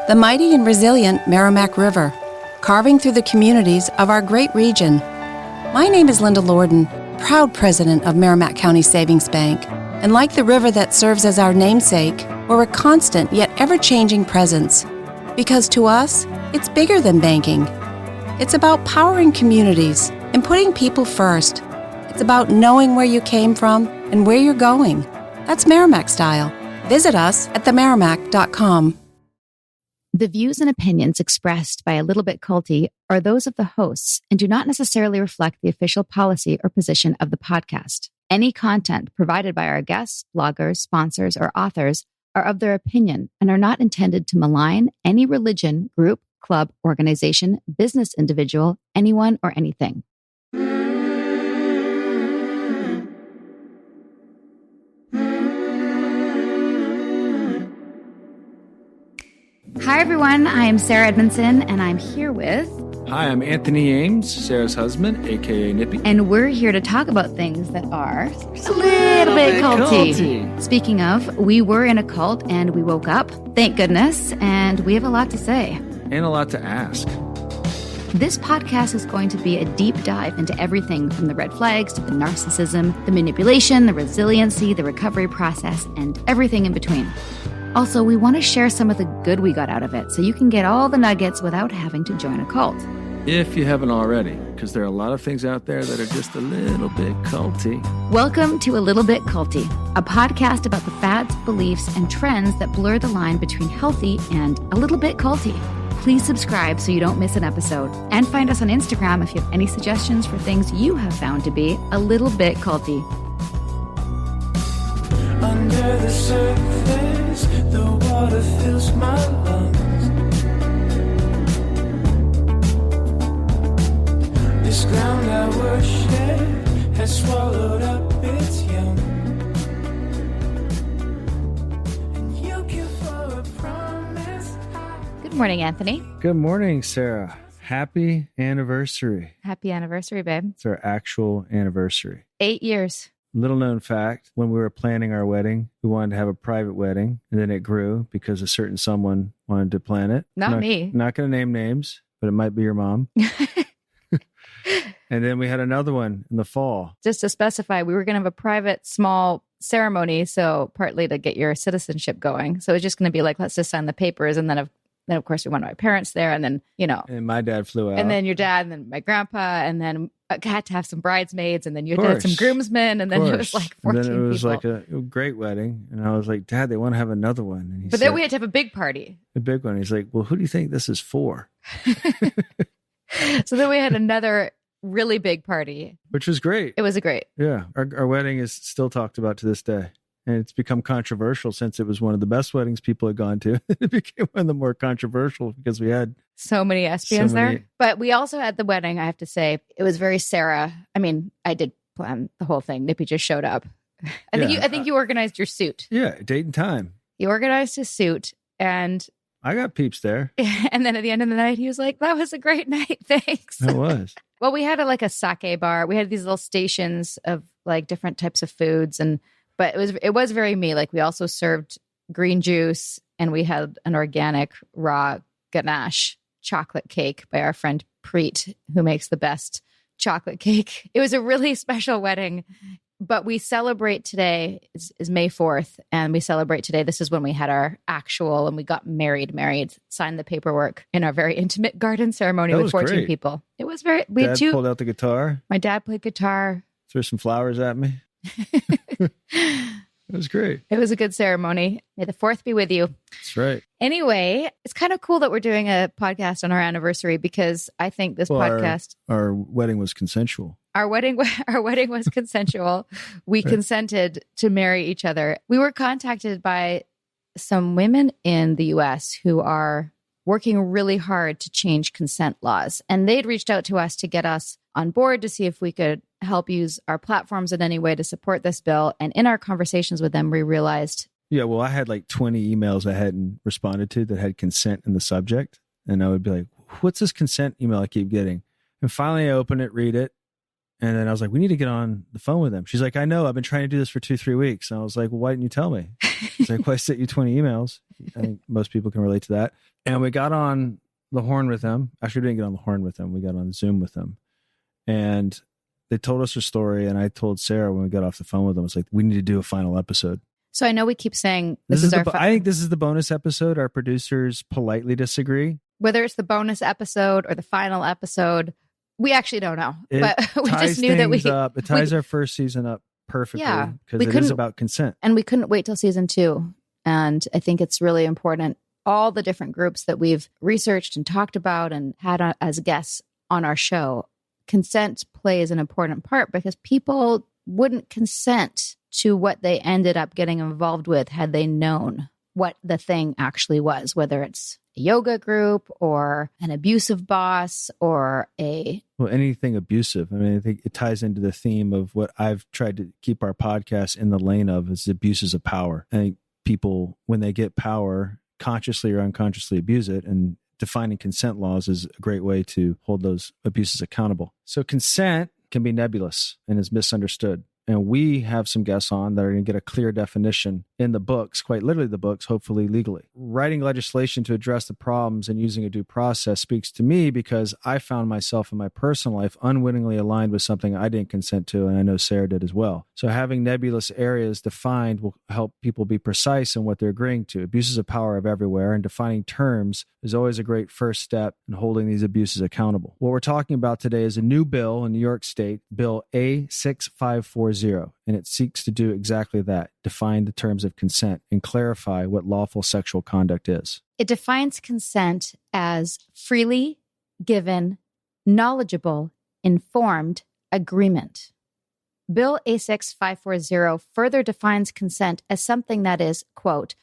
the mighty and resilient Merrimack River, carving through the communities of our great region. My name is Linda Lorden, proud president of Merrimack County Savings Bank, and like the river that serves as our namesake, we're a constant yet ever-changing presence. Because to us, it's bigger than banking. It's about powering communities and putting people first. It's about knowing where you came from and where you're going. That's Merrimack style. Visit us at themerrimack.com. The views and opinions expressed by A Little Bit Culty are those of the hosts and do not necessarily reflect the official policy or position of the podcast. Any content provided by our guests, bloggers, sponsors, or authors are of their opinion and are not intended to malign any religion, group, club, organization, business individual, anyone, or anything. Hi, everyone. I am Sarah Edmondson, and I'm here with... Hi, I'm Anthony Ames, Sarah's husband, a.k.a. Nippy. And we're here to talk about things that are a little bit culty. Speaking of, we were in a cult, and we woke up, thank goodness, and we have a lot to say. And a lot to ask. This podcast is going to be a deep dive into everything from the red flags to the narcissism, the manipulation, the resiliency, the recovery process, and everything in between. Also, we want to share some of the good we got out of it so you can get all the nuggets without having to join a cult. If you haven't already, because there are a lot of things out there that are just a little bit culty. Welcome to A Little Bit Culty, a podcast about the fads, beliefs, and trends that blur the line between healthy and a little bit culty. Please subscribe so you don't miss an episode. And find us on Instagram if you have any suggestions for things you have found to be a little bit culty. Under the surface, the water fills my lungs. This ground I worship has swallowed up its young. And you give for a promise. Good morning, Anthony. Good morning, Sarah. Happy anniversary. Happy anniversary, babe. It's our actual anniversary. 8 years. Little known fact, when we were planning our wedding, we wanted to have a private wedding, and then it grew because a certain someone wanted to plan it. Not me. Not going to name names, but it might be your mom. And then we had another one in the fall. Just to specify, we were going to have a private, small ceremony, so partly to get your citizenship going. So it was just going to be like, let's just sign the papers, and then of course, we wanted my parents there, and then, And my dad flew out. And then your dad, and then my grandpa, and then I had to have some bridesmaids, and then you had some groomsmen, and then it was like 14 people. And then it was like a great wedding. And I was like, Dad, they want to have another one. And then we had to have a big party. A big one. He's like, well, who do you think this is for? So then we had another really big party. Which was great. It was great. Yeah. Our wedding is still talked about to this day. And it's become controversial since it was one of the best weddings people had gone to. It became one of the more controversial because we had so many lesbians there. But we also had the wedding, I have to say. It was very Sarah. I mean, I did plan the whole thing. Nippy just showed up. I think you organized your suit. Yeah, date and time. You organized his suit, and I got peeps there. And then at the end of the night, he was like, that was a great night. Thanks. It was. Well, we had a sake bar. We had these little stations of like different types of foods, but it was very me. Like, we also served green juice, and we had an organic raw ganache chocolate cake by our friend Preet, who makes the best chocolate cake. It was a really special wedding, but we celebrate today is May 4th, and we celebrate today. This is when we had our actual, and we got married, signed the paperwork in our very intimate garden ceremony with 14 people. It was very, Dad pulled out the guitar. My dad played guitar. Threw some flowers at me. It was great. It was a good ceremony. May the 4th be with you. That's right. Anyway, it's kind of cool that we're doing a podcast on our anniversary, because I think this podcast... Our wedding was consensual. Our wedding was consensual. We consented to marry each other. We were contacted by some women in the U.S. who are working really hard to change consent laws. And they'd reached out to us to get us on board to see if we could help use our platforms in any way to support this bill. And in our conversations with them, we realized... Yeah, well, I had like 20 emails I hadn't responded to that had consent in the subject. And I would be like, what's this consent email I keep getting? And finally I open it, read it. And then I was like, we need to get on the phone with him. She's like, I know, I've been trying to do this for 2-3 weeks. And I was like, well, why didn't you tell me? She's like, well, I sent you 20 emails. I think most people can relate to that. And we got on the horn with him. Actually, we didn't get on the horn with him. We got on Zoom with him. And they told us their story. And I told Sarah when we got off the phone with them, I was like, we need to do a final episode. So I know we keep saying this is our... I think this is the bonus episode. Our producers politely disagree. Whether it's the bonus episode or the final episode, we actually don't know. But we just knew that it ties our first season up perfectly. Yeah, because it is about consent. And we couldn't wait till season 2. And I think it's really important. All the different groups that we've researched and talked about and had as guests on our show, consent plays an important part because people wouldn't consent to what they ended up getting involved with had they known what the thing actually was, whether it's a yoga group or an abusive boss or anything abusive. I mean, I think it ties into the theme of what I've tried to keep our podcast in the lane of is abuses of power. I think people, when they get power, consciously or unconsciously abuse it, and defining consent laws is a great way to hold those abuses accountable. So consent can be nebulous and is misunderstood. And we have some guests on that are going to get a clear definition in the books, quite literally the books, hopefully legally. Writing legislation to address the problems and using a due process speaks to me because I found myself in my personal life unwittingly aligned with something I didn't consent to, and I know Sarah did as well. So having nebulous areas defined will help people be precise in what they're agreeing to. Abuses of power are everywhere, and defining terms is always a great first step in holding these abuses accountable. What we're talking about today is a new bill in New York State, Bill A6540. And it seeks to do exactly that, define the terms of consent and clarify what lawful sexual conduct is. It defines consent as freely given, knowledgeable, informed agreement. Bill A6540 further defines consent as something that is, quote,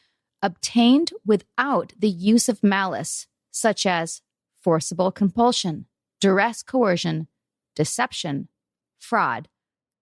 obtained without the use of malice, such as forcible compulsion, duress coercion, deception, fraud,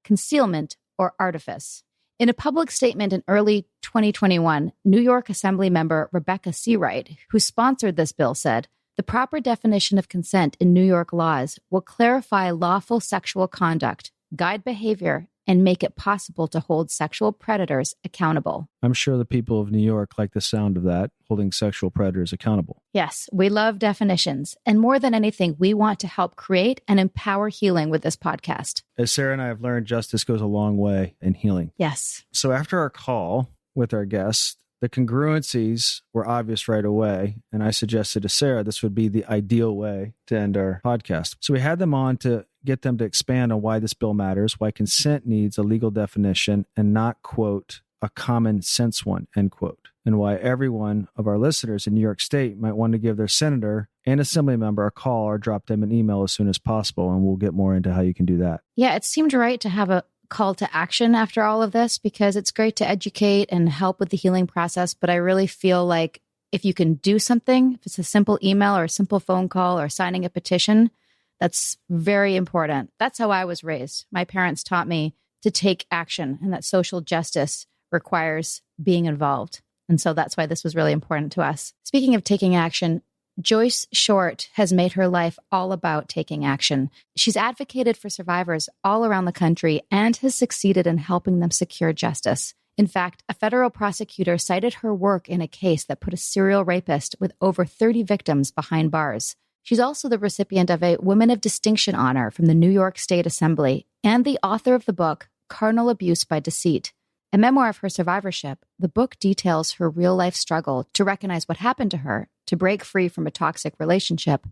concealment, or artifice. In a public statement in early 2021, New York Assembly member Rebecca Seawright, who sponsored this bill, said, the proper definition of consent in New York laws will clarify lawful sexual conduct, guide behavior, and make it possible to hold sexual predators accountable. I'm sure the people of New York like the sound of that, holding sexual predators accountable. Yes, we love definitions. And more than anything, we want to help create and empower healing with this podcast. As Sarah and I have learned, justice goes a long way in healing. Yes. So after our call with our guests, the congruencies were obvious right away. And I suggested to Sarah this would be the ideal way to end our podcast. So we had them on to get them to expand on why this bill matters, why consent needs a legal definition and not, quote, a common sense one, end quote, and why every one of our listeners in New York State might want to give their senator and assembly member a call or drop them an email as soon as possible. And we'll get more into how you can do that. Yeah, it seemed right to have a call to action after all of this because it's great to educate and help with the healing process. But I really feel like if you can do something, if it's a simple email or a simple phone call or signing a petition, that's very important. That's how I was raised. My parents taught me to take action and that social justice requires being involved. And so that's why this was really important to us. Speaking of taking action, Joyce Short has made her life all about taking action. She's advocated for survivors all around the country and has succeeded in helping them secure justice. In fact, a federal prosecutor cited her work in a case that put a serial rapist with over 30 victims behind bars. She's also the recipient of a Women of Distinction honor from the New York State Assembly and the author of the book, Carnal Abuse by Deceit. A memoir of her survivorship, the book details her real-life struggle to recognize what happened to her, to break free from a toxic relationship,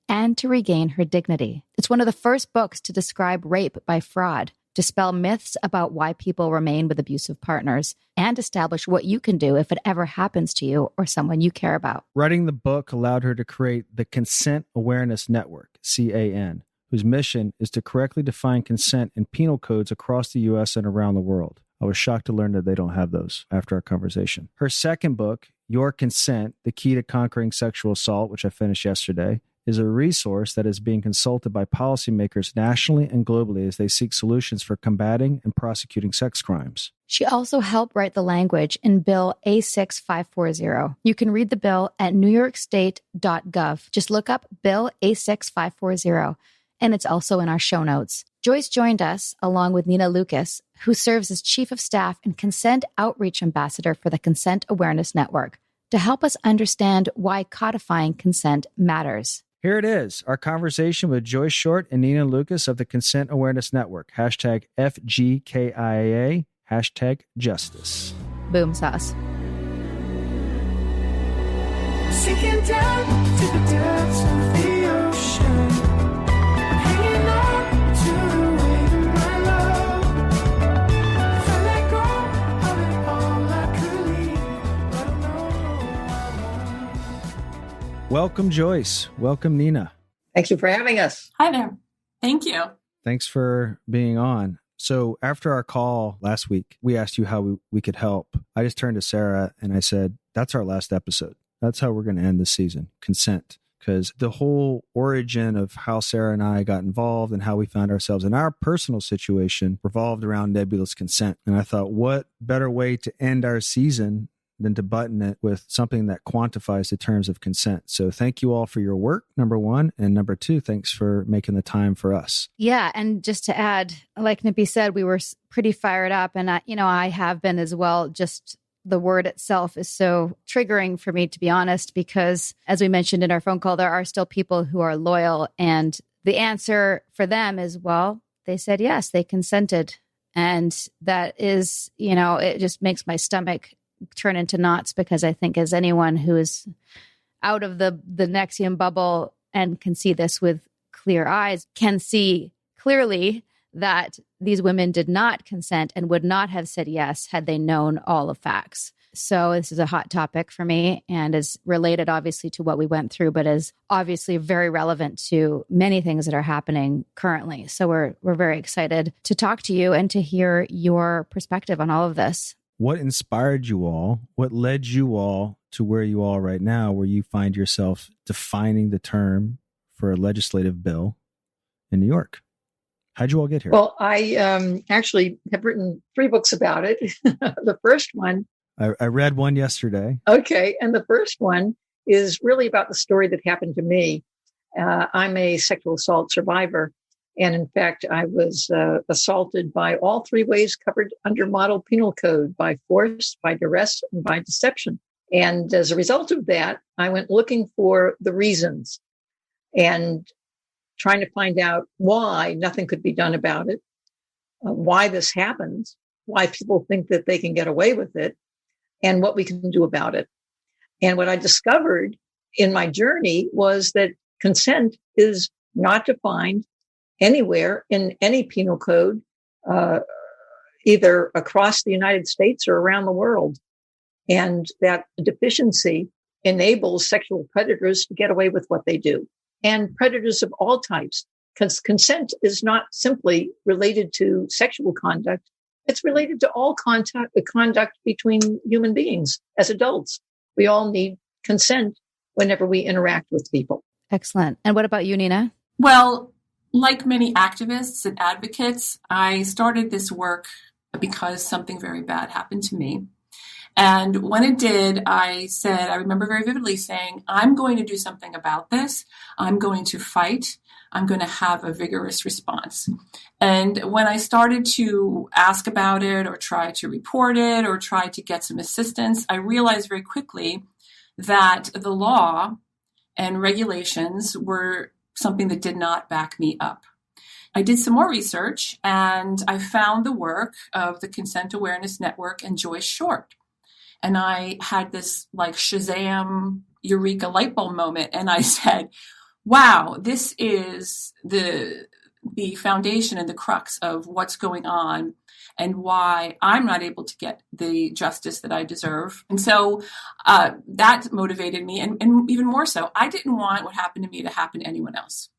and to regain her dignity. It's one of the first books to describe rape by fraud, dispel myths about why people remain with abusive partners, and establish what you can do if it ever happens to you or someone you care about. Writing the book allowed her to create the Consent Awareness Network, CAN, whose mission is to correctly define consent in penal codes across the U.S. and around the world. I was shocked to learn that they don't have those after our conversation. Her second book, Your Consent, The Key to Conquering Sexual Assault, which I finished yesterday, is a resource that is being consulted by policymakers nationally and globally as they seek solutions for combating and prosecuting sex crimes. She also helped write the language in Bill A6540. You can read the bill at newyorkstate.gov. Just look up Bill A6540, and it's also in our show notes. Joyce joined us along with Nina Lucas, who serves as Chief of Staff and Consent Outreach Ambassador for the Consent Awareness Network, to help us understand why codifying consent matters. Here it is, our conversation with Joyce Short and Nina Lucas of the Consent Awareness Network. Hashtag FGKIA, hashtag justice. Boom sauce. Sinking down to the depths of the ocean, hanging on to the weight of my love. If I let go of it all, I could leave, but I know I won't. Welcome, Joyce. Welcome, Nina. Thank you for having us. Hi there. Thank you. Thanks for being on. So after our call last week, we asked you how we could help. I just turned to Sarah and I said, that's our last episode. That's how we're going to end the season, consent. Because the whole origin of how Sarah and I got involved and how we found ourselves in our personal situation revolved around nebulous consent. And I thought, what better way to end our season than to button it with something that quantifies the terms of consent. So thank you all for your work, number one. And number two, thanks for making the time for us. Yeah. And just to add, like Nippy said, we were pretty fired up. And, I have been as well. Just the word itself is so triggering for me, to be honest, because as we mentioned in our phone call, there are still people who are loyal. And the answer for them is, well, they said yes, they consented. And that is, it just makes my stomach turn into knots, because I think as anyone who is out of the Nexium bubble and can see this with clear eyes, can see clearly that these women did not consent and would not have said yes had they known all the facts. So this is a hot topic for me and is related obviously to what we went through, but is obviously very relevant to many things that are happening currently. So we're very excited to talk to you and to hear your perspective on all of this. What inspired you all? What led you all to where you are right now, where you find yourself defining the term for a legislative bill in New York? How'd you all get here? Well, I actually have written 3 books about it. The first one. I read one yesterday. Okay. And the first one is really about the story that happened to me. I'm a sexual assault survivor. And in fact, I was assaulted by all 3 ways covered under model penal code: by force, by duress, and by deception. And as a result of that, I went looking for the reasons and trying to find out why nothing could be done about it, why this happens, why people think that they can get away with it, and what we can do about it. And what I discovered in my journey was that consent is not defined anywhere in any penal code, either across the United States or around the world. And that deficiency enables sexual predators to get away with what they do. And predators of all types. Because consent is not simply related to sexual conduct. It's related to all conduct between human beings as adults. We all need consent whenever we interact with people. Excellent. And what about you, Nina? Well, like many activists and advocates, I started this work because something very bad happened to me. And when it did, I remember very vividly saying, I'm going to do something about this. I'm going to fight. I'm going to have a vigorous response. And when I started to ask about it or try to report it or try to get some assistance, I realized very quickly that the law and regulations were something that did not back me up. I did some more research and I found the work of the Consent Awareness Network and Joyce Short. And I had this like Shazam, Eureka light bulb moment. And I said, wow, this is the foundation and the crux of what's going on and why I'm not able to get the justice that I deserve. And so that motivated me. And even more so, I didn't want what happened to me to happen to anyone else.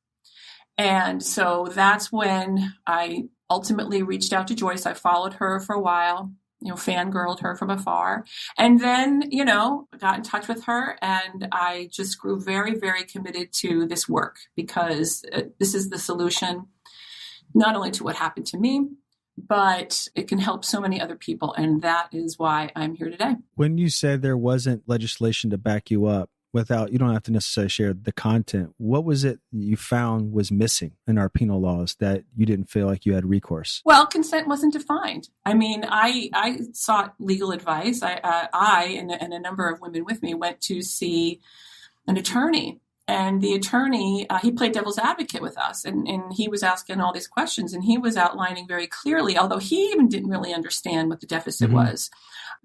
And so that's when I ultimately reached out to Joyce. I followed her for a while, fangirled her from afar. And then, got in touch with her and I just grew very, very committed to this work because this is the solution, not only to what happened to me, but it can help so many other people. And that is why I'm here today. When you said there wasn't legislation to back you up, without, you don't have to necessarily share the content. What was it you found was missing in our penal laws that you didn't feel like you had recourse? Well, consent wasn't defined. I mean, I sought legal advice. I and a number of women with me went to see an attorney. And the attorney, he played devil's advocate with us, and he was asking all these questions, and he was outlining very clearly, although he even didn't really understand what the deficit was,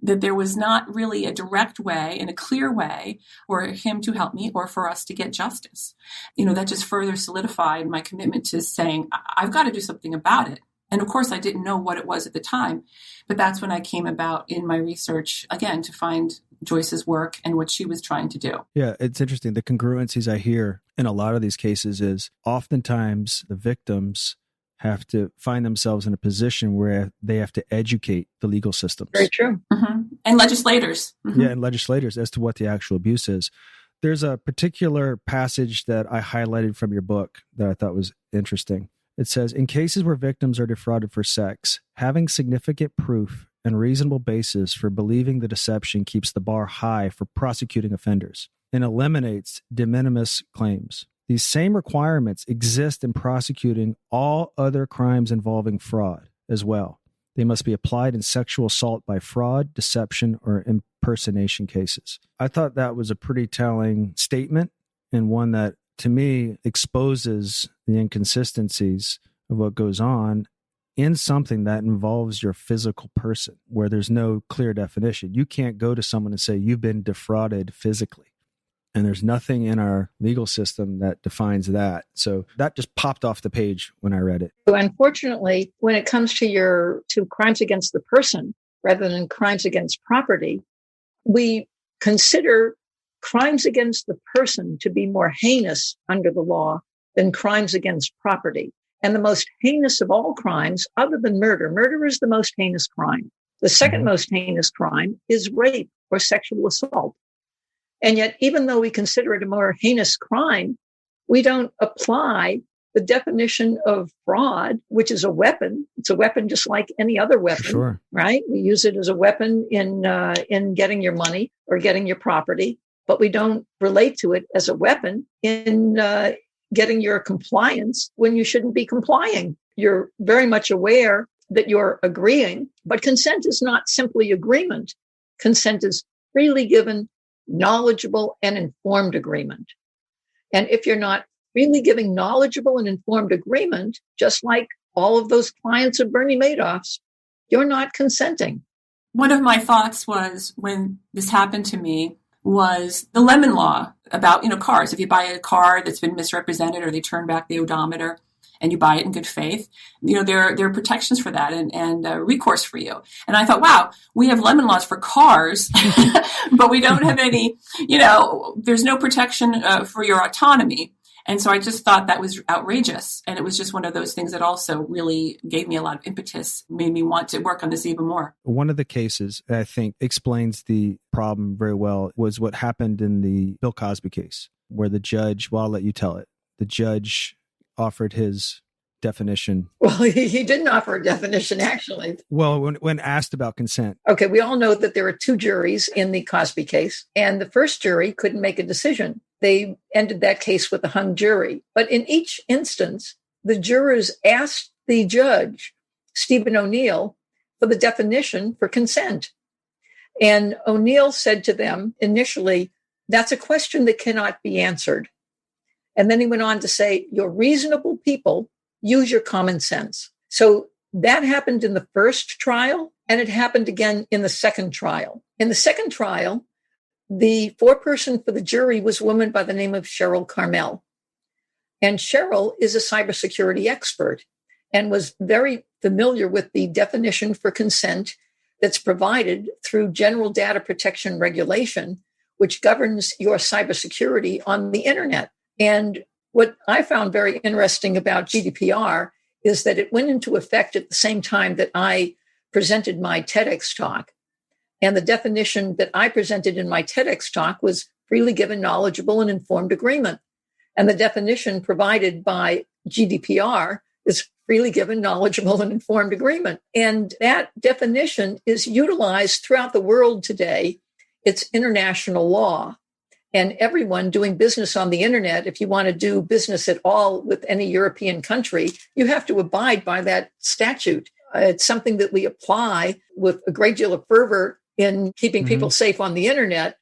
that there was not really a direct way and a clear way for him to help me or for us to get justice. You know, that just further solidified my commitment to saying, I've got to do something about it. And of course, I didn't know what it was at the time, but that's when I came about in my research, again, to find Joyce's work and what she was trying to do. Yeah, it's interesting. The congruencies I hear in a lot of these cases is oftentimes the victims have to find themselves in a position where they have to educate the legal systems. Very true. Mm-hmm. And legislators. Mm-hmm. Yeah, and legislators as to what the actual abuse is. There's a particular passage that I highlighted from your book that I thought was interesting. It says, in cases where victims are defrauded for sex, having significant proof and reasonable basis for believing the deception keeps the bar high for prosecuting offenders and eliminates de minimis claims. These same requirements exist in prosecuting all other crimes involving fraud as well. They must be applied in sexual assault by fraud, deception, or impersonation cases. I thought that was a pretty telling statement, and one that, to me, exposes the inconsistencies of what goes on in something that involves your physical person, where there's no clear definition. You can't go to someone and say, you've been defrauded physically. And there's nothing in our legal system that defines that. So that just popped off the page when I read it. So unfortunately, when it comes to crimes against the person rather than crimes against property, we consider crimes against the person to be more heinous under the law than crimes against property. And the most heinous of all crimes, other than murder, murder is the most heinous crime. The second most heinous crime is rape or sexual assault. And yet, even though we consider it a more heinous crime, we don't apply the definition of fraud, which is a weapon. It's a weapon just like any other weapon, Sure. Right? We use it as a weapon in getting your money or getting your property, but we don't relate to it as a weapon in getting your compliance when you shouldn't be complying. You're very much aware that you're agreeing, but consent is not simply agreement. Consent is freely given, knowledgeable, and informed agreement. And if you're not freely giving knowledgeable and informed agreement, just like all of those clients of Bernie Madoff's, you're not consenting. One of my thoughts was, when this happened to me, was the Lemon Law about, cars. If you buy a car that's been misrepresented or they turn back the odometer and you buy it in good faith, there are protections for that and recourse for you. And I thought, wow, we have lemon laws for cars, but we don't have any, there's no protection for your autonomy. And so I just thought that was outrageous. And it was just one of those things that also really gave me a lot of impetus, made me want to work on this even more. One of the cases that I think explains the problem very well was what happened in the Bill Cosby case, where the judge, well, I'll let you tell it, the judge offered his definition. Well, he didn't offer a definition, actually. Well, when asked about consent. Okay, we all know that there were two juries in the Cosby case, and the first jury couldn't make a decision. They ended that case with a hung jury. But in each instance, the jurors asked the judge, Stephen O'Neill, for the definition for consent. And O'Neill said to them initially, that's a question that cannot be answered. And then he went on to say, you're reasonable people, use your common sense. So that happened in the first trial, and it happened again in the second trial. In the second trial, the foreperson for the jury was a woman by the name of Cheryl Carmel. And Cheryl is a cybersecurity expert and was very familiar with the definition for consent that's provided through General Data Protection Regulation, which governs your cybersecurity on the internet. And what I found very interesting about GDPR is that it went into effect at the same time that I presented my TEDx talk. And the definition that I presented in my TEDx talk was freely given, knowledgeable, and informed agreement. And the definition provided by GDPR is freely given, knowledgeable, and informed agreement. And that definition is utilized throughout the world today. It's international law. And everyone doing business on the internet, if you want to do business at all with any European country, you have to abide by that statute. It's something that we apply with a great deal of fervor in keeping people safe on the internet,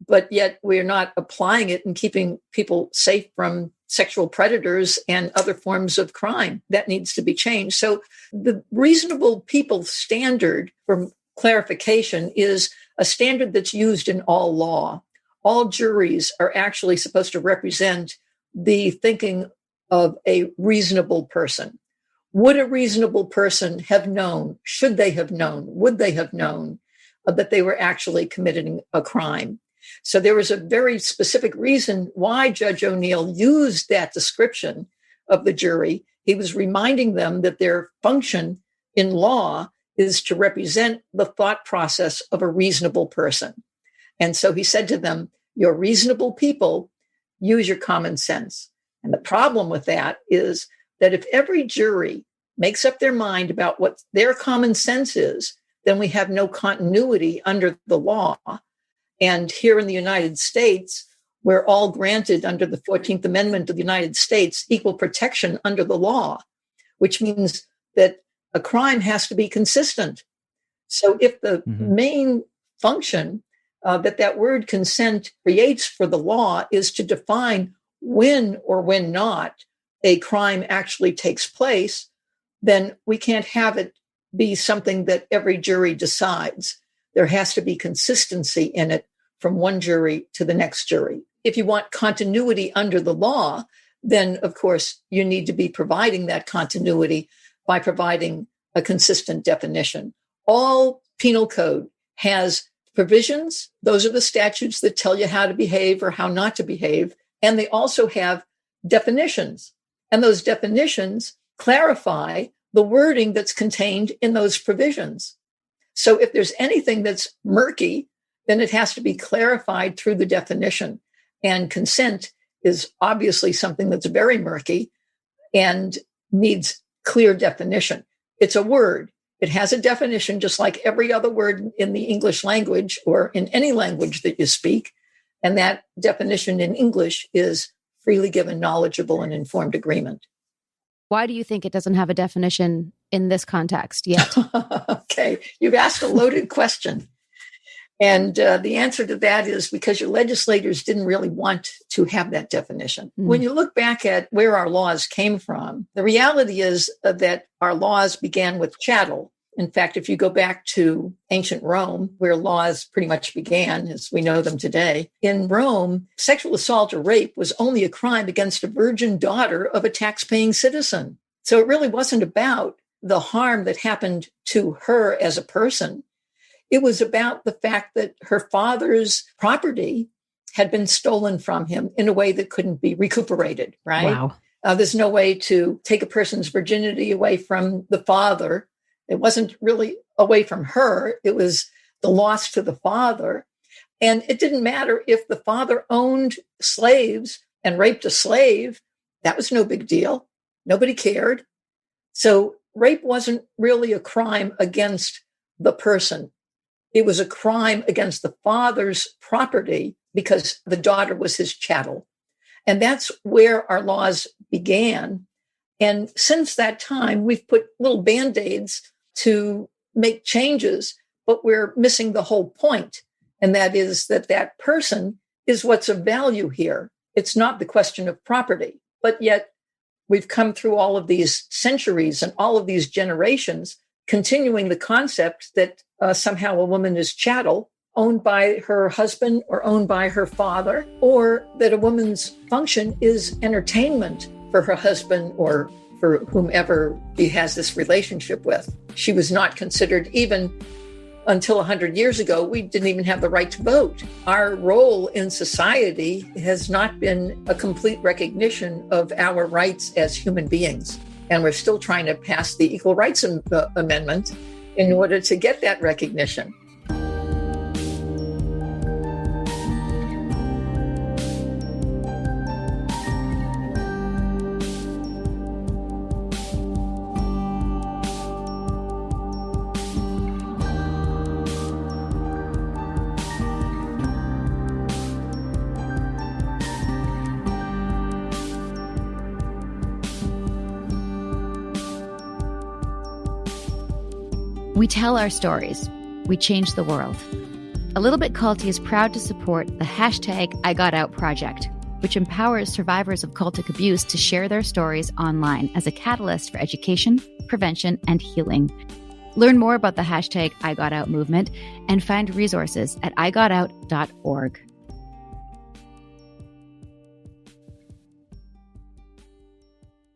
but yet we're not applying it in keeping people safe from sexual predators and other forms of crime. That needs to be changed. So the reasonable people standard, for clarification, is a standard that's used in all law. All juries are actually supposed to represent the thinking of a reasonable person. Would a reasonable person have known, should they have known, would they have known that they were actually committing a crime? So there was a very specific reason why Judge O'Neill used that description of the jury. He was reminding them that their function in law is to represent the thought process of a reasonable person. And so he said to them, you're reasonable people, use your common sense. And the problem with that is that if every jury makes up their mind about what their common sense is, then we have no continuity under the law. And here in the United States, we're all granted under the 14th Amendment of the United States equal protection under the law, which means that a crime has to be consistent. So if the main function that word consent creates for the law is to define when or when not a crime actually takes place, then we can't have it be something that every jury decides. There has to be consistency in it from one jury to the next jury. If you want continuity under the law, then of course you need to be providing that continuity by providing a consistent definition. All penal code has provisions. Those are the statutes that tell you how to behave or how not to behave. And they also have definitions. And those definitions clarify the wording that's contained in those provisions. So if there's anything that's murky, then it has to be clarified through the definition. And consent is obviously something that's very murky and needs clear definition. It's a word. It has a definition just like every other word in the English language or in any language that you speak. And that definition in English is freely given, knowledgeable, and informed agreement. Why do you think it doesn't have a definition in this context yet? Okay, you've asked a loaded question. And the answer to that is because your legislators didn't really want to have that definition. When you look back at where our laws came from, the reality is that our laws began with chattel. In fact, if you go back to ancient Rome, where laws pretty much began as we know them today, in Rome, sexual assault or rape was only a crime against a virgin daughter of a tax-paying citizen. So it really wasn't about the harm that happened to her as a person. It was about the fact that her father's property had been stolen from him in a way that couldn't be recuperated, right? Wow. There's no way to take a person's virginity away from the father. It wasn't really away from her. It was the loss to the father. And it didn't matter if the father owned slaves and raped a slave. That was no big deal. Nobody cared. So rape wasn't really a crime against the person. It was a crime against the father's property because the daughter was his chattel. And that's where our laws began. And since that time, we've put little Band-Aids to make changes, but we're missing the whole point. And that is that person is what's of value here. It's not the question of property. But yet we've come through all of these centuries and all of these generations continuing the concept that somehow a woman is chattel, owned by her husband or owned by her father, or that a woman's function is entertainment for her husband or for whomever he has this relationship with. She was not considered, even until 100 years ago, we didn't even have the right to vote. Our role in society has not been a complete recognition of our rights as human beings. And we're still trying to pass the Equal Rights Amendment in order to get that recognition. We tell our stories. We change the world. A Little Bit Culty is proud to support the hashtag I Got Out project, which empowers survivors of cultic abuse to share their stories online as a catalyst for education, prevention, and healing. Learn more about the hashtag I Got Out movement and find resources at igotout.org.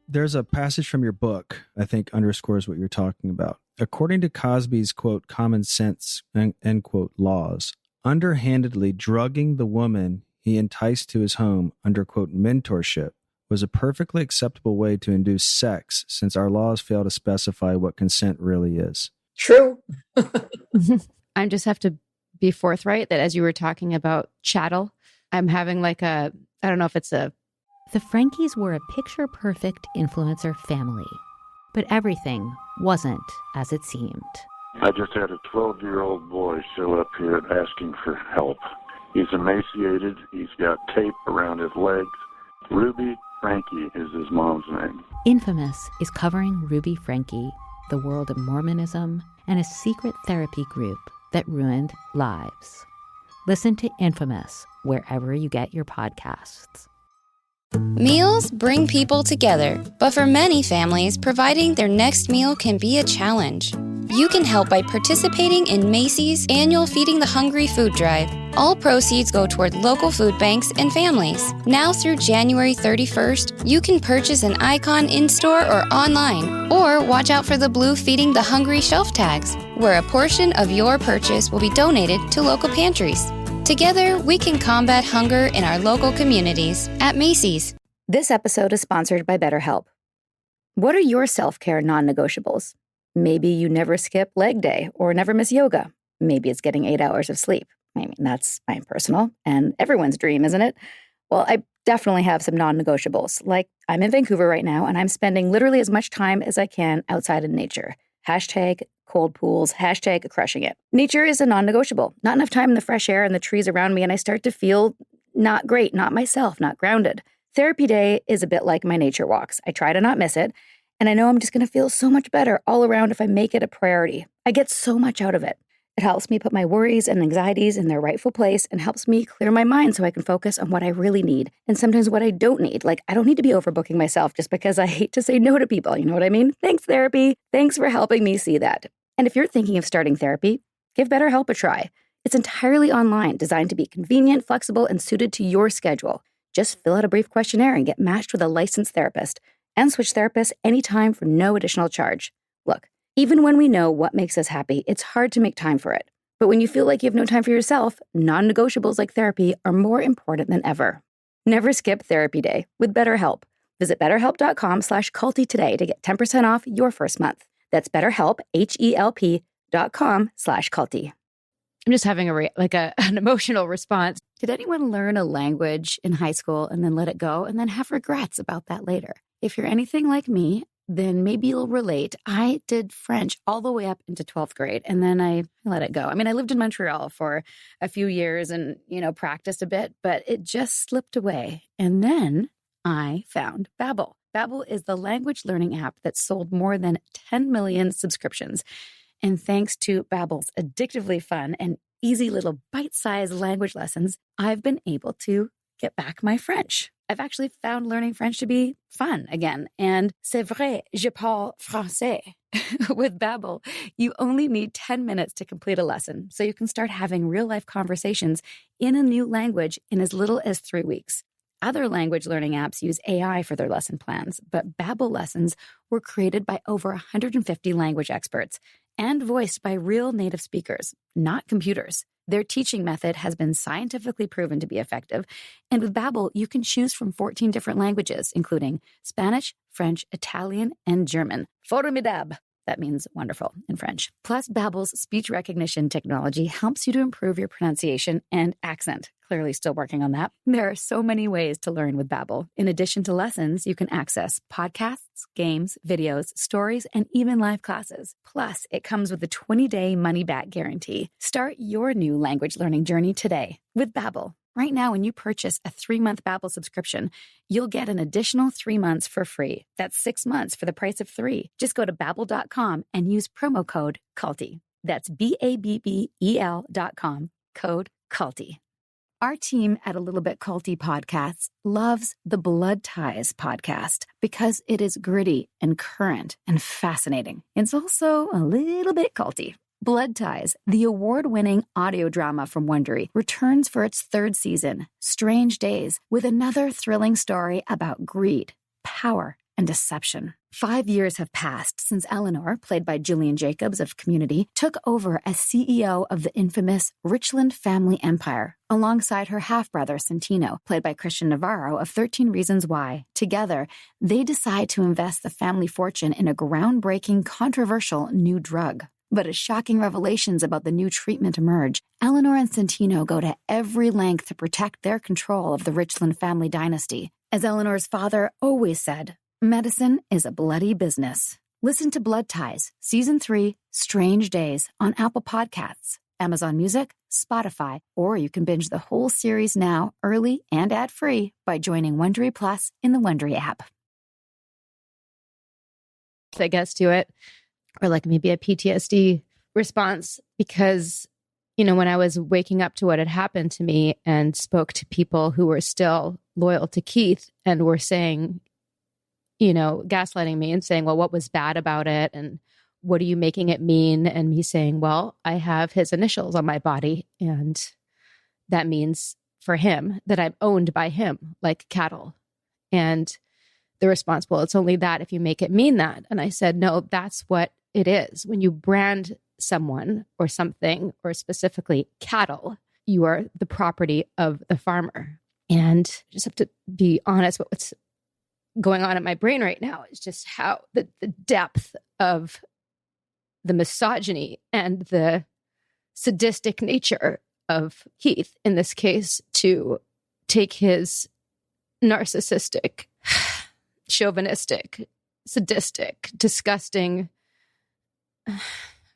There's a passage from your book I think underscores what you're talking about. According to Cosby's, quote, common sense, end quote, laws, underhandedly drugging the woman he enticed to his home under, quote, mentorship was a perfectly acceptable way to induce sex, since our laws fail to specify what consent really is. True. I just have to be forthright that as you were talking about chattel, I'm having like I don't know if it's a... The Frankies were a picture-perfect influencer family, but everything wasn't as it seemed. I just had a 12-year-old boy show up here asking for help. He's emaciated. He's got tape around his legs. Ruby Frankie is his mom's name. Infamous is covering Ruby Frankie, the world of Mormonism, and a secret therapy group that ruined lives. Listen to Infamous wherever you get your podcasts. Meals bring people together, but for many families, providing their next meal can be a challenge. You can help by participating in Macy's annual Feeding the Hungry food drive. All proceeds go toward local food banks and families. Now through January 31st, you can purchase an icon in-store or online, or watch out for the blue Feeding the Hungry shelf tags, where a portion of your purchase will be donated to local pantries. Together, we can combat hunger in our local communities at Macy's. This episode is sponsored by BetterHelp. What are your self-care non-negotiables? Maybe you never skip leg day or never miss yoga. Maybe it's getting 8 hours of sleep. I mean, that's my personal and everyone's dream, isn't it? Well, I definitely have some non-negotiables. Like, I'm in Vancouver right now, and I'm spending literally as much time as I can outside in nature. Hashtag cold pools, hashtag crushing it. Nature is a non-negotiable. Not enough time in the fresh air and the trees around me, and I start to feel not great, not myself, not grounded. Therapy day is a bit like my nature walks. I try to not miss it, and I know I'm just going to feel so much better all around if I make it a priority. I get so much out of it. It helps me put my worries and anxieties in their rightful place and helps me clear my mind so I can focus on what I really need and sometimes what I don't need. Like, I don't need to be overbooking myself just because I hate to say no to people. You know what I mean? Thanks, therapy. Thanks for helping me see that. And if you're thinking of starting therapy, give BetterHelp a try. It's entirely online, designed to be convenient, flexible, and suited to your schedule. Just fill out a brief questionnaire and get matched with a licensed therapist and switch therapists anytime for no additional charge. Look, even when we know what makes us happy, it's hard to make time for it. But when you feel like you have no time for yourself, non-negotiables like therapy are more important than ever. Never skip therapy day with BetterHelp. Visit betterhelp.com/culty today to get 10% off your first month. That's BetterHelp, HELP.com/culty. I'm just having an emotional response. Did anyone learn a language in high school and then let it go and then have regrets about that later? If you're anything like me, then maybe you'll relate. I did French all the way up into 12th grade, and then I let it go. I mean, I lived in Montreal for a few years and, practiced a bit, but it just slipped away. And then I found Babbel. Babbel is the language learning app that sold more than 10 million subscriptions. And thanks to Babbel's addictively fun and easy little bite-sized language lessons, I've been able to get back my French. I've actually found learning French to be fun again. And c'est vrai, je parle français. With Babbel, you only need 10 minutes to complete a lesson, so you can start having real-life conversations in a new language in as little as 3 weeks. Other language learning apps use AI for their lesson plans, but Babbel lessons were created by over 150 language experts and voiced by real native speakers, not computers. Their teaching method has been scientifically proven to be effective, and with Babbel, you can choose from 14 different languages, including Spanish, French, Italian, and German. Formidable. That means wonderful in French. Plus, Babbel's speech recognition technology helps you to improve your pronunciation and accent. Clearly still working on that. There are so many ways to learn with Babbel. In addition to lessons, you can access podcasts, games, videos, stories, and even live classes. Plus, it comes with a 20-day money-back guarantee. Start your new language learning journey today with Babbel. Right now, when you purchase a 3-month Babbel subscription, you'll get an additional 3 months for free. That's 6 months for the price of 3. Just go to Babbel.com and use promo code CULTY. That's BABBEL.com, code CULTY. Our team at A Little Bit Culty Podcasts loves the Blood Ties podcast because it is gritty and current and fascinating. It's also a little bit culty. Blood Ties, the award-winning audio drama from Wondery, returns for its 3rd season, Strange Days, with another thrilling story about greed, power, and deception. 5 years have passed since Eleanor, played by Jillian Jacobs of Community, took over as CEO of the infamous Richland family empire, alongside her half-brother Santino, played by Christian Navarro of 13 Reasons Why. Together, they decide to invest the family fortune in a groundbreaking, controversial new drug. But as shocking revelations about the new treatment emerge, Eleanor and Santino go to every length to protect their control of the Richland family dynasty. As Eleanor's father always said, medicine is a bloody business. Listen to Blood Ties, Season 3, Strange Days on Apple Podcasts, Amazon Music, Spotify, or you can binge the whole series now, early and ad-free, by joining Wondery Plus in the Wondery app. I guess to it, or like maybe a PTSD response, because, you know, when I was waking up to what had happened to me and spoke to people who were still loyal to Keith and were saying, you know, gaslighting me and saying, well, what was bad about it? And what are you making it mean? And me saying, well, I have his initials on my body. And that means for him that I'm owned by him like cattle. And the response, well, it's only that if you make it mean that. And I said, no, that's what it is. When you brand someone or something, or specifically cattle, you are the property of the farmer. And I just have to be honest with what's going on in my brain right now. Is just how the depth of the misogyny and the sadistic nature of Keith, in this case, to take his narcissistic, chauvinistic, sadistic, disgusting, I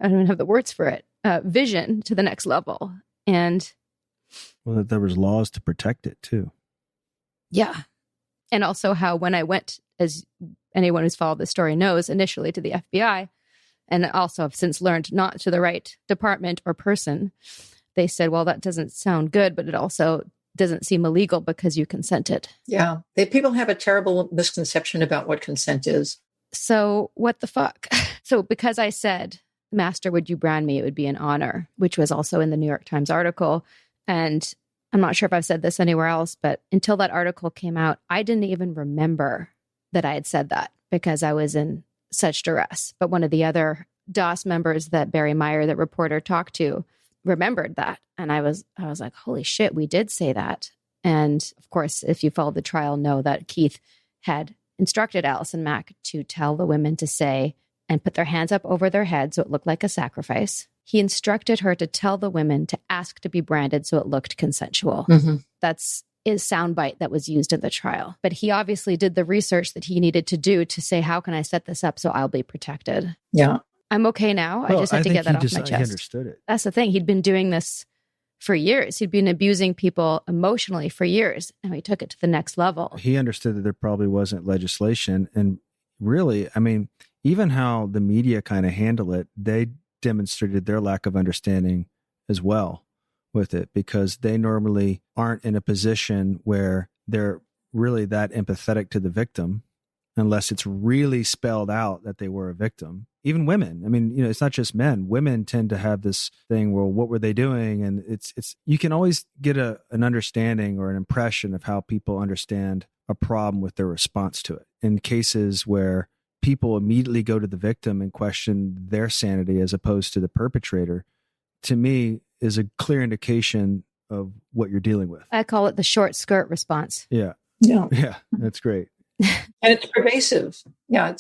don't even have the words for it, vision to the next level. And well, that there was laws to protect it too. Yeah. And also how when I went, as anyone who's followed this story knows, initially to the FBI, and also have since learned not to the right department or person, they said, well, that doesn't sound good, but it also doesn't seem illegal because you consented. Yeah. People have a terrible misconception about what consent is. So what the fuck? So because I said, Master, would you brand me? It would be an honor, which was also in the New York Times article. And I'm not sure if I've said this anywhere else, but until that article came out, I didn't even remember that I had said that because I was in such duress. But one of the other DOS members that Barry Meyer, the reporter, talked to, remembered that. And I was like, holy shit, we did say that. And of course, if you followed the trial, know that Keith had instructed Allison Mack to tell the women to say and put their hands up over their heads so it looked like a sacrifice. He instructed her to tell the women to ask to be branded so it looked consensual. Mm-hmm. That's his soundbite that was used in the trial. But he obviously did the research that he needed to do to say, how can I set this up so I'll be protected? Yeah. I'm okay now. Well, I just had to get that off my chest. He understood it. That's the thing. He'd been doing this for years. He'd been abusing people emotionally for years. And he took it to the next level. He understood that there probably wasn't legislation. And really, I mean, even how the media kind of handle it, they demonstrated their lack of understanding as well with it, because they normally aren't in a position where they're really that empathetic to the victim unless it's really spelled out that they were a victim. Even women. I mean, you know, it's not just men. Women tend to have this thing, well, what were they doing? And it's you can always get an understanding or an impression of how people understand a problem with their response to it. In cases where people immediately go to the victim and question their sanity as opposed to the perpetrator, to me, is a clear indication of what you're dealing with. I call it the short skirt response. Yeah. Yeah. Yeah. That's great. And it's pervasive. Yeah.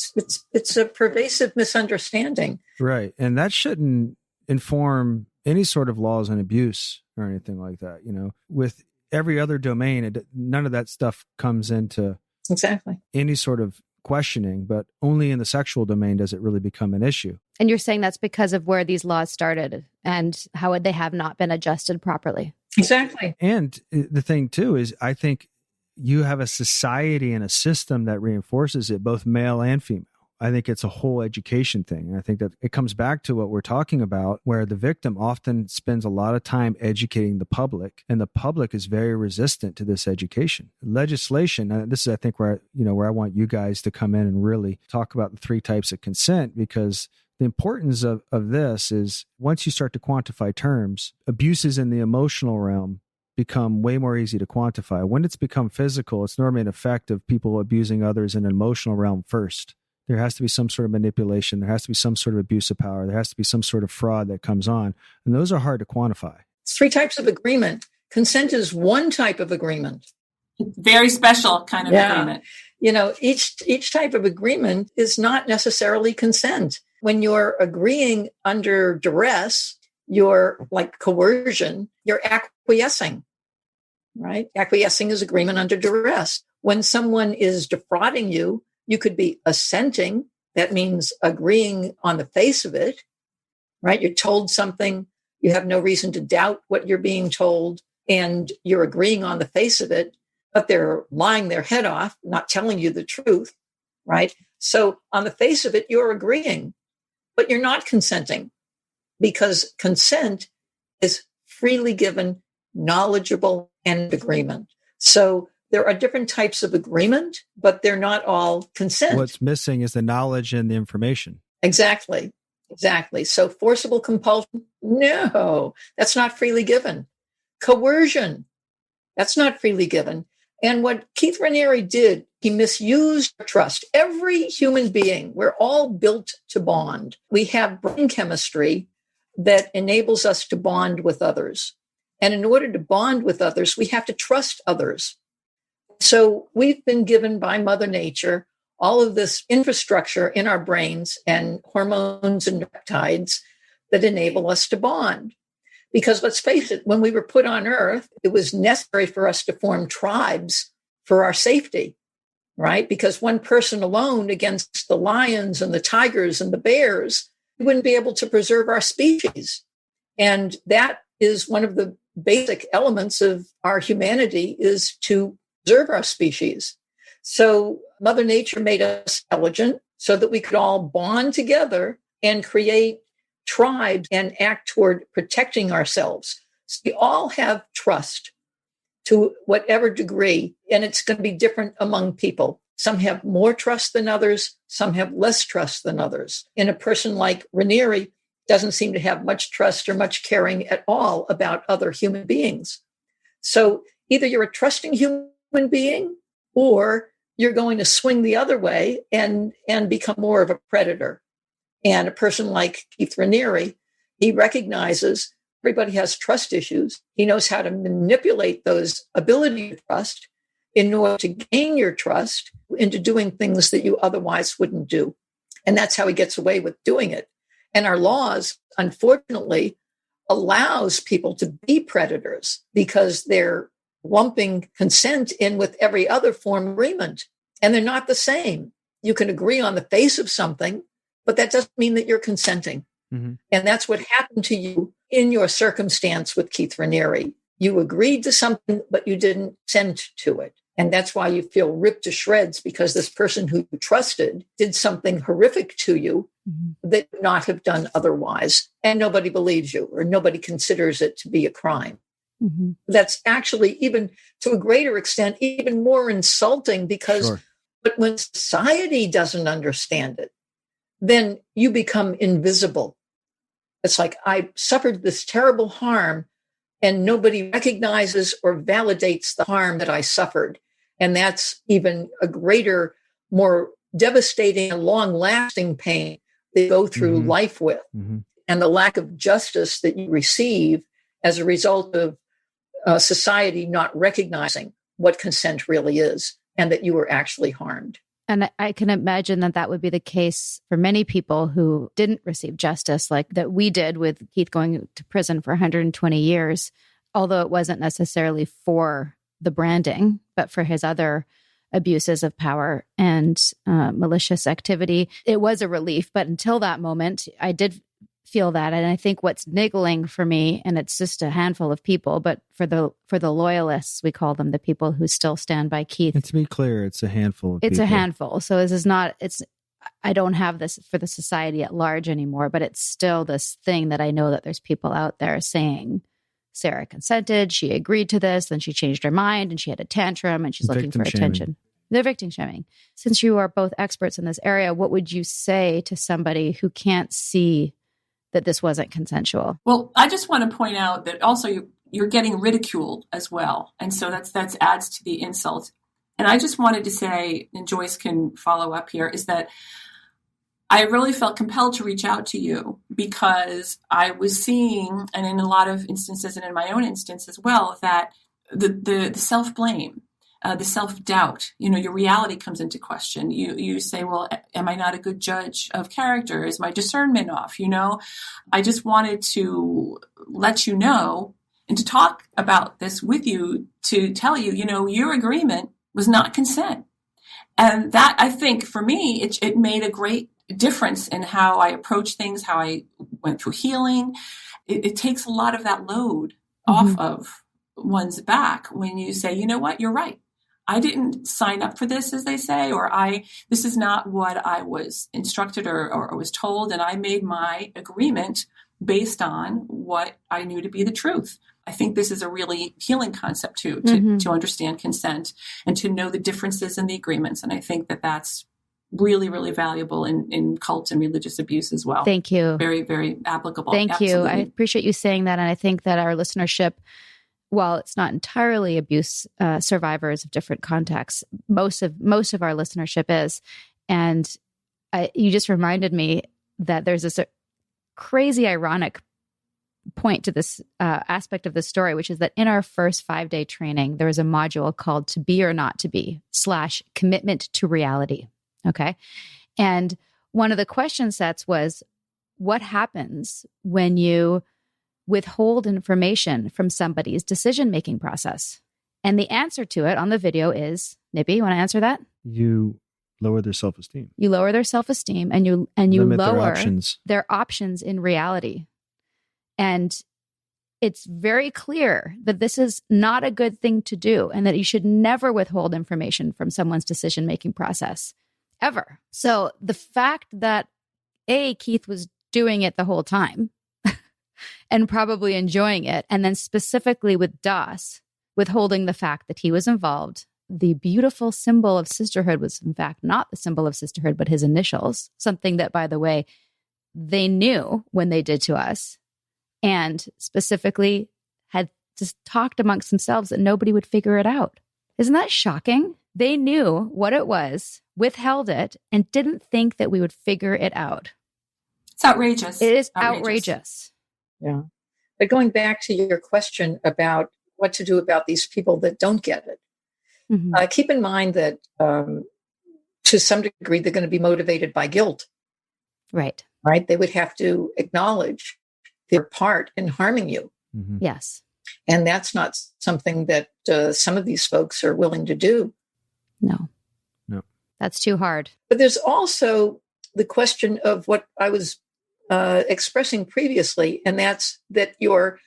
It's a pervasive misunderstanding. Right. And that shouldn't inform any sort of laws on abuse or anything like that. You know, with every other domain, none of that stuff comes into Exactly any sort of questioning, but only in the sexual domain does it really become an issue. And you're saying that's because of where these laws started and how would they have not been adjusted properly? Exactly. And the thing too is, I think you have a society and a system that reinforces it, both male and female. I think it's a whole education thing. And I think that it comes back to what we're talking about, where the victim often spends a lot of time educating the public, and the public is very resistant to this education. Legislation, this is, I think, where I want you guys to come in and really talk about the 3 types of consent, because the importance of this is, once you start to quantify terms, abuses in the emotional realm become way more easy to quantify. When it's become physical, it's normally an effect of people abusing others in an emotional realm first. There has to be some sort of manipulation. There has to be some sort of abuse of power. There has to be some sort of fraud that comes on. And those are hard to quantify. It's 3 types of agreement. Consent is one type of agreement. Very special kind of agreement. Each type of agreement is not necessarily consent. When you're agreeing under duress, you're like coercion, you're acquiescing, right? Acquiescing is agreement under duress. When someone is defrauding you, you could be assenting. That means agreeing on the face of it, right? You're told something, you have no reason to doubt what you're being told, and you're agreeing on the face of it, but they're lying their head off, not telling you the truth, right? So on the face of it, you're agreeing, but you're not consenting, because consent is freely given, knowledgeable, and agreement. So there are different types of agreement, but they're not all consent. What's missing is the knowledge and the information. Exactly. So forcible compulsion, no, that's not freely given. Coercion, that's not freely given. And what Keith Raniere did, he misused trust. Every human being, we're all built to bond. We have brain chemistry that enables us to bond with others. And in order to bond with others, we have to trust others. So we've been given by Mother Nature all of this infrastructure in our brains and hormones and peptides that enable us to bond. Because let's face it, when we were put on Earth, it was necessary for us to form tribes for our safety, right? Because one person alone against the lions and the tigers and the bears, we wouldn't be able to preserve our species. And that is one of the basic elements of our humanity, is to preserve our species. So Mother Nature made us intelligent so that we could all bond together and create tribes and act toward protecting ourselves. So we all have trust to whatever degree, and it's going to be different among people. Some have more trust than others, some have less trust than others. And a person like Raniere doesn't seem to have much trust or much caring at all about other human beings. So either you're a trusting human being, or you're going to swing the other way and become more of a predator. And a person like Keith Raniere, he recognizes everybody has trust issues. He knows how to manipulate those ability to trust in order to gain your trust into doing things that you otherwise wouldn't do. And that's how he gets away with doing it. And our laws, unfortunately, allows people to be predators because they're lumping consent in with every other form of agreement. And they're not the same. You can agree on the face of something, but that doesn't mean that you're consenting. Mm-hmm. And that's what happened to you in your circumstance with Keith Raniere. You agreed to something, but you didn't consent to it. And that's why you feel ripped to shreds, because this person who you trusted did something horrific to you that you would not have done otherwise. And nobody believes you, or nobody considers it to be a crime. Mm-hmm. That's actually, even to a greater extent, even more insulting, because but when society doesn't understand it, then you become invisible. It's like, I suffered this terrible harm and nobody recognizes or validates the harm that I suffered. And that's even a greater, more devastating and long-lasting pain they go through life with. Mm-hmm. And the lack of justice that you receive as a result of society not recognizing what consent really is and that you were actually harmed. And I can imagine that that would be the case for many people who didn't receive justice like that we did, with Keith going to prison for 120 years, although it wasn't necessarily for the branding, but for his other abuses of power and malicious activity. It was a relief. But until that moment, I did feel that. And I think what's niggling for me, and it's just a handful of people, but for the loyalists, we call them, the people who still stand by Keith. And to be clear, it's a handful of It's people. a handful. So this is not, I don't have this for the society at large anymore, but it's still this thing that I know that there's people out there saying, Sarah consented, she agreed to this, then she changed her mind and she had a tantrum and she's looking for Victim shaming. attention. They're victim shaming. Since you are both experts in this area, what would you say to somebody who can't see that this wasn't consensual? Well, I just want to point out that also you're getting ridiculed as well. And so that's adds to the insult. And I just wanted to say, and Joyce can follow up here, is that I really felt compelled to reach out to you because I was seeing, and in a lot of instances and in my own instance as well, that the self-blame, the self-doubt, your reality comes into question. You say, well, am I not a good judge of character? Is my discernment off? I just wanted to let you know and to talk about this with you, to tell you, your agreement was not consent. And that, I think, for me, it made a great difference in how I approach things, how I went through healing. It takes a lot of that load off of one's back when you say, you know what, you're right. I didn't sign up for this, as they say, or this is not what I was instructed or was told. And I made my agreement based on what I knew to be the truth. I think this is a really healing concept too, to understand consent and to know the differences in the agreements. And I think that that's really, really valuable in cult and religious abuse as well. Thank you. Very, very applicable. Thank Absolutely. you. I appreciate you saying that. And I think that our listenership, while it's not entirely abuse survivors of different contexts, most of our listenership is. And you just reminded me that there's this crazy ironic point to this aspect of the story, which is that in our first 5-day training, there was a module called To Be or Not to Be / Commitment to Reality. Okay. And one of the question sets was, what happens when you withhold information from somebody's decision-making process? And the answer to it on the video is, Nippy, you want to answer that? You lower their self-esteem. You lower their self-esteem and you Limit lower their their options in reality. And it's very clear that this is not a good thing to do and that you should never withhold information from someone's decision-making process, ever. So the fact that Keith was doing it the whole time and probably enjoying it, and then specifically with Das, withholding the fact that he was involved, the beautiful symbol of sisterhood was in fact not the symbol of sisterhood, but his initials, something that, by the way, they knew when they did to us, and specifically had just talked amongst themselves that nobody would figure it out. Isn't that shocking? They knew what it was, withheld it, and didn't think that we would figure it out. It's outrageous. It is outrageous. Yeah. But going back to your question about what to do about these people that don't get it, keep in mind that to some degree, they're going to be motivated by guilt. Right. Right? They would have to acknowledge their part in harming you. Yes. And that's not something that some of these folks are willing to do. No. That's too hard. But there's also the question of what I was expressing previously, and that's that your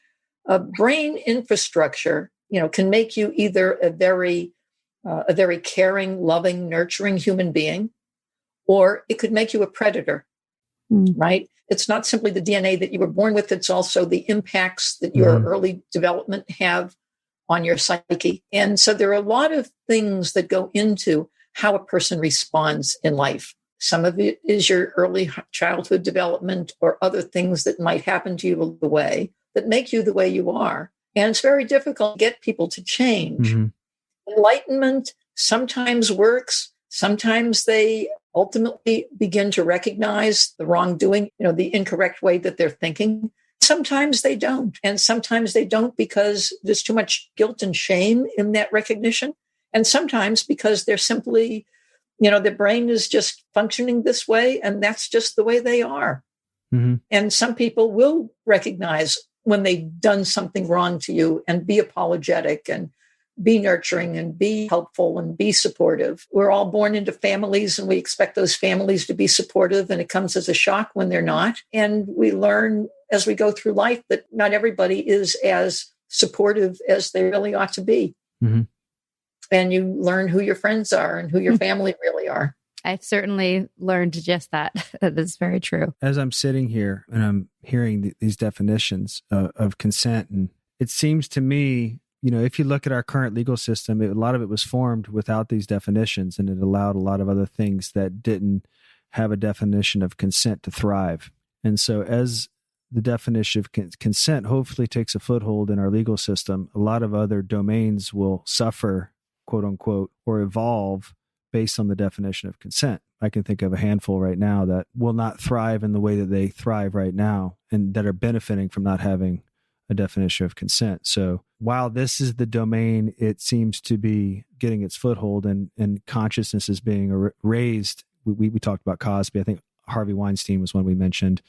brain infrastructure, can make you either a very caring, loving, nurturing human being, or it could make you a predator, right? It's not simply the DNA that you were born with. It's also the impacts that your early development have on your psyche. And so there are a lot of things that go into how a person responds in life. Some of it is your early childhood development or other things that might happen to you along the way that make you the way you are. And it's very difficult to get people to change. Enlightenment sometimes works. Sometimes they ultimately begin to recognize the wrongdoing, the incorrect way that they're thinking. Sometimes they don't. And sometimes they don't because there's too much guilt and shame in that recognition. And sometimes because they're simply, their brain is just functioning this way, and that's just the way they are. And some people will recognize when they've done something wrong to you and be apologetic and be nurturing and be helpful and be supportive. We're all born into families and we expect those families to be supportive, and it comes as a shock when they're not. And we learn as we go through life that not everybody is as supportive as they really ought to be. Mm-hmm. And you learn who your friends are and who your family really are. I've certainly learned just that. That is very true. As I'm sitting here and I'm hearing these definitions of consent, and it seems to me, if you look at our current legal system, a lot of it was formed without these definitions, and it allowed a lot of other things that didn't have a definition of consent to thrive. And so as the definition of consent hopefully takes a foothold in our legal system, a lot of other domains will suffer, quote unquote, or evolve based on the definition of consent. I can think of a handful right now that will not thrive in the way that they thrive right now and that are benefiting from not having a definition of consent. So while this is the domain, it seems to be getting its foothold and consciousness is being raised. We talked about Cosby. I think Harvey Weinstein was one we mentioned.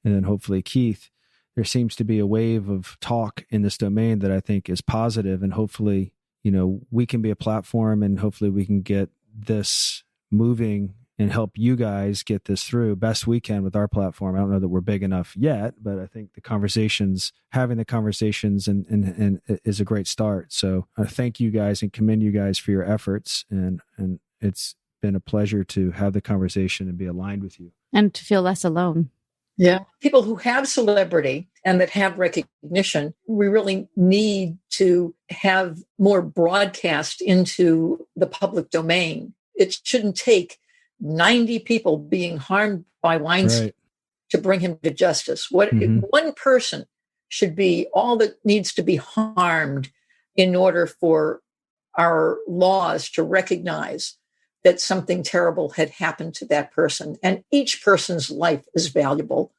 And then hopefully Keith. There seems to be a wave of talk in this domain that I think is positive, and hopefully, we can be a platform and hopefully we can get this moving and help you guys get this through best we can with our platform. I don't know that we're big enough yet, but I think having the conversations and is a great start. So I thank you guys and commend you guys for your efforts. And it's been a pleasure to have the conversation and be aligned with you. And to feel less alone. Yeah. People who have celebrity and that have recognition, we really need to have more broadcast into the public domain. It shouldn't take 90 people being harmed by Weinstein to bring him to justice. One person should be all that needs to be harmed in order for our laws to recognize that something terrible had happened to that person. And each person's life is valuable.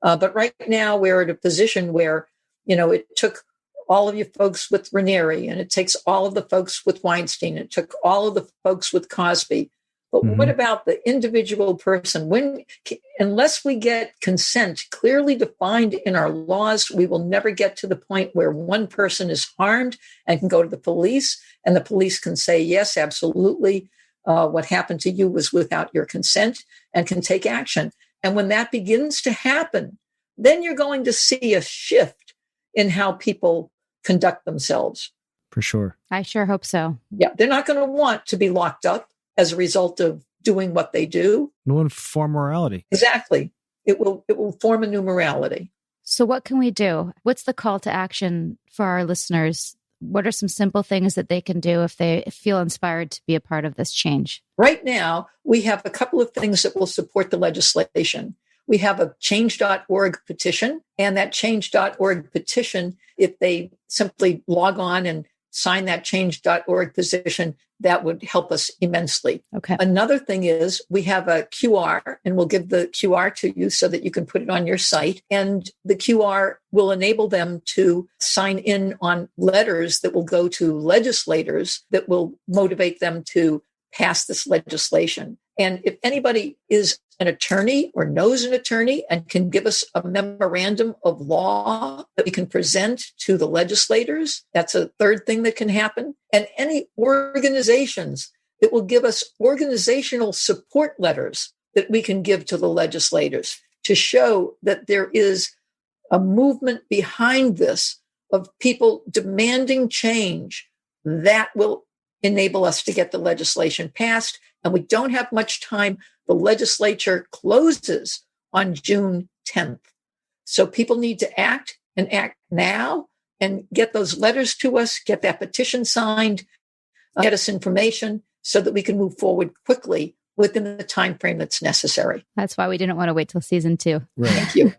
But right now we're at a position where, it took all of you folks with Raniere, and it takes all of the folks with Weinstein. It took all of the folks with Cosby. But what about the individual person? Unless we get consent clearly defined in our laws, we will never get to the point where one person is harmed and can go to the police, and the police can say, yes, absolutely. What happened to you was without your consent, and can take action. And when that begins to happen, then you're going to see a shift in how people conduct themselves. For sure. I sure hope so. Yeah. They're not going to want to be locked up as a result of doing what they do. No one form morality. Exactly. It will form a new morality. So what can we do? What's the call to action for our listeners? What are some simple things that they can do if they feel inspired to be a part of this change? Right now, we have a couple of things that will support the legislation. We have a change.org petition, and that change.org petition, if they simply log on and sign that change.org petition, that would help us immensely. Okay. Another thing is we have a QR, and we'll give the QR to you so that you can put it on your site. And the QR will enable them to sign in on letters that will go to legislators that will motivate them to pass this legislation. And if anybody is an attorney or knows an attorney and can give us a memorandum of law that we can present to the legislators, that's a third thing that can happen. And any organizations that will give us organizational support letters that we can give to the legislators to show that there is a movement behind this of people demanding change, that will enable us to get the legislation passed. And we don't have much time. The legislature closes on June 10th. So people need to act and act now and get those letters to us, get that petition signed, get us information so that we can move forward quickly within the time frame that's necessary. That's why we didn't want to wait till season 2. Right. Thank you.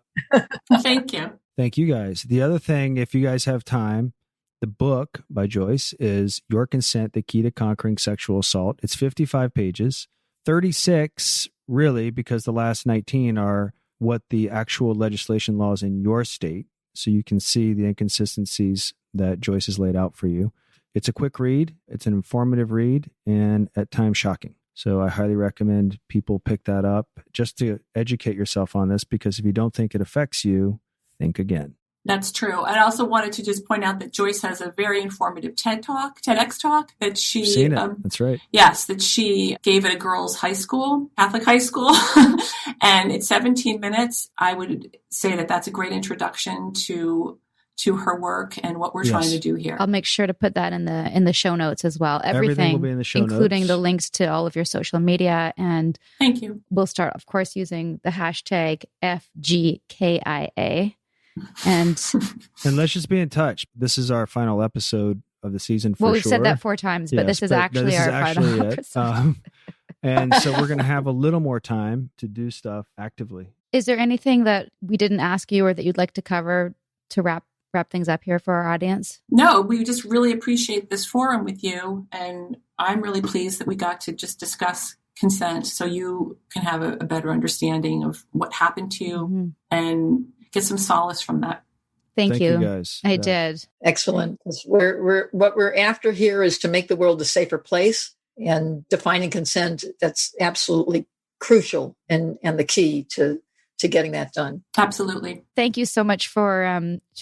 Thank you. Thank you guys. The other thing, if you guys have time, the book by Joyce is Your Consent, The Key to Conquering Sexual Assault. It's 55 pages, 36 really, because the last 19 are what the actual legislation laws in your state. So you can see the inconsistencies that Joyce has laid out for you. It's a quick read. It's an informative read and at times shocking. So I highly recommend people pick that up just to educate yourself on this, because if you don't think it affects you, think again. That's true. I also wanted to just point out that Joyce has a very informative TEDx talk that she, Seen it. That's right. Yes, that she gave at a girls' high school, Catholic high school. And it's 17 minutes. I would say that that's a great introduction to her work and what we're trying to do here. I'll make sure to put that in the show notes as well. Everything will be in the show including notes. the links to all of your social media. And thank you. We'll start, of course, using the hashtag FGKIA. And let's just be in touch. This is our final episode of the season for we've said that 4 times, but this is actually our final episode. And so we're going to have a little more time to do stuff actively. Is there anything that we didn't ask you or that you'd like to cover to wrap things up here for our audience? No, we just really appreciate this forum with you. And I'm really pleased that we got to just discuss consent so you can have a better understanding of what happened to you and get some solace from that. Thank you guys. I did. Excellent. We're what we're after here is to make the world a safer place, and defining consent, that's absolutely crucial and the key to getting that done. Absolutely. Thank you so much for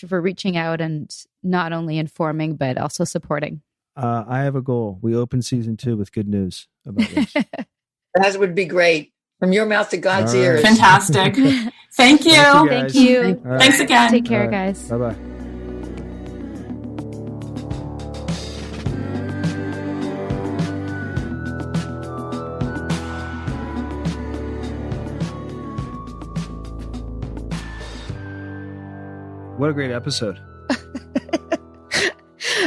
reaching out and not only informing, but also supporting. I have a goal. We open season 2 with good news about this. That would be great. From your mouth to God's ears. Fantastic. Thank you. Thank you. Right. Thanks again. Take care, guys. Bye-bye. What a great episode.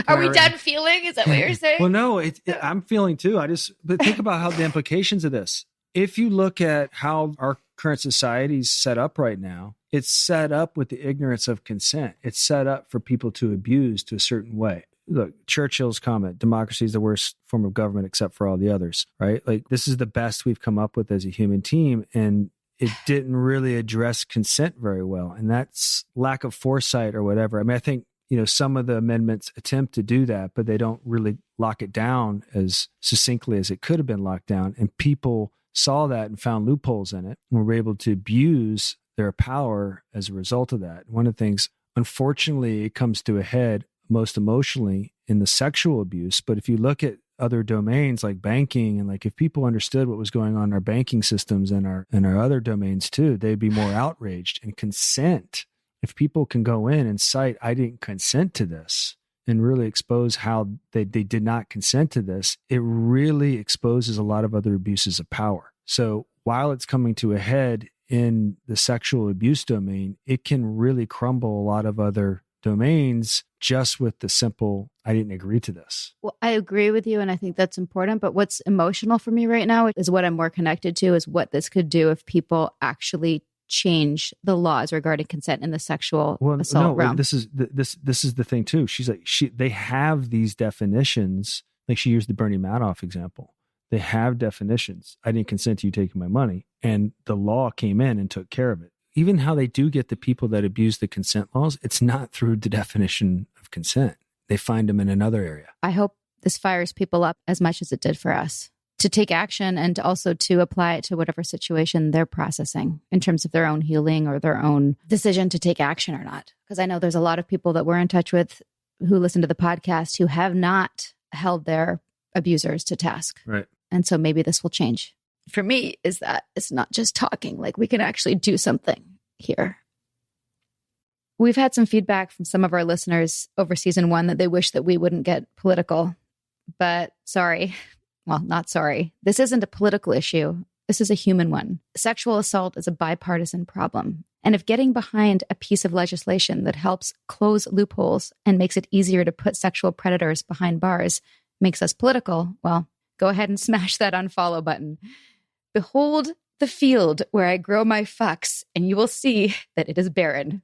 Are we done feeling? Is that what you're saying? Well, no, I'm feeling too. But think about how the implications of this. If you look at how our current society is set up right now, it's set up with the ignorance of consent. It's set up for people to abuse to a certain way. Look, Churchill's comment, democracy is the worst form of government except for all the others, right? Like, this is the best we've come up with as a human team. And it didn't really address consent very well. And that's lack of foresight or whatever. I mean, I think, some of the amendments attempt to do that, but they don't really lock it down as succinctly as it could have been locked down. And people saw that and found loopholes in it and were able to abuse their power as a result of that. One of the things, unfortunately, it comes to a head most emotionally in the sexual abuse. But if you look at other domains like banking, and like if people understood what was going on in our banking systems and our other domains too, they'd be more outraged. And consent, if people can go in and cite, I didn't consent to this, and really expose how they did not consent to this, it really exposes a lot of other abuses of power. So while it's coming to a head in the sexual abuse domain, it can really crumble a lot of other domains just with the simple, I didn't agree to this. Well, I agree with you, and I think that's important. But what's emotional for me right now is what I'm more connected to is what this could do if people actually change the laws regarding consent in the sexual assault realm. This is the thing too. She's like, they have these definitions. Like, she used the Bernie Madoff example. They have definitions. I didn't consent to you taking my money, and the law came in and took care of it. Even how they do get the people that abuse the consent laws, it's not through the definition of consent. They find them in another area. I hope this fires people up as much as it did for us to take action, and also to apply it to whatever situation they're processing in terms of their own healing or their own decision to take action or not. Because I know there's a lot of people that we're in touch with who listen to the podcast who have not held their abusers to task. Right. And so maybe this will change. For me, is that it's not just talking, like we can actually do something here. We've had some feedback from some of our listeners over season 1 that they wish that we wouldn't get political, but sorry. Well, not sorry. This isn't a political issue. This is a human one. Sexual assault is a bipartisan problem. And if getting behind a piece of legislation that helps close loopholes and makes it easier to put sexual predators behind bars makes us political, well, go ahead and smash that unfollow button. Behold the field where I grow my fucks, and you will see that it is barren.